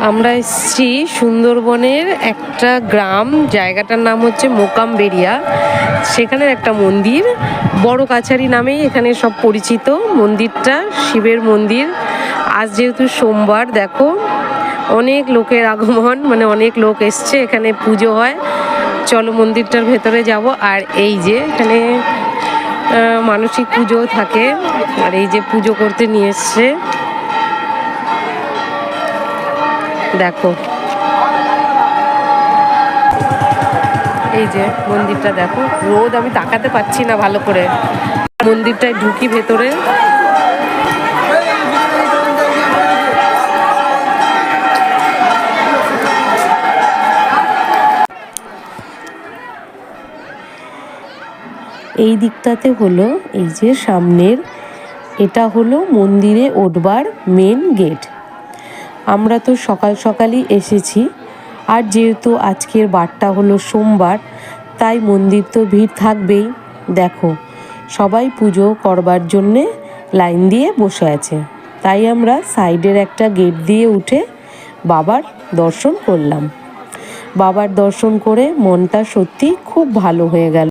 আমরা এসেছি সুন্দরবনের একটা গ্রাম, জায়গাটার নাম হচ্ছে মোকামবেড়িয়া। সেখানের একটা মন্দির, বড় কাছারি নামেই এখানে সব পরিচিত। মন্দিরটা শিবের মন্দির। আজ যেহেতু সোমবার, দেখো অনেক লোকের আগমন, মানে অনেক লোক এসছে, এখানে পুজো হয়। চলো মন্দিরটার ভেতরে যাব। আর এই যে এখানে মানসিক পুজো থাকে, আর এই যে পুজো করতে নিয়ে এসছে, দেখো এই যে মন্দিরটা দেখো। রোদ, আমি তাকাতে পারছি না ভালো করে। মন্দিরটায় ঢুকি ভেতরে। এই দিকটাতে হলো এই যে সামনের, এটা হলো মন্দিরে উঠবার মেন গেট। আমরা তো সকাল সকালই এসেছি, আর যেহেতু আজকের বারটা হলো সোমবার, তাই মন্দির তো ভিড় থাকবেই। দেখো সবাই পুজো করবার জন্যে লাইন দিয়ে বসে আছে। তাই আমরা সাইডের একটা গেট দিয়ে উঠে বাবার দর্শন করলাম। বাবার দর্শন করে মনটা সত্যি খুব ভালো হয়ে গেল।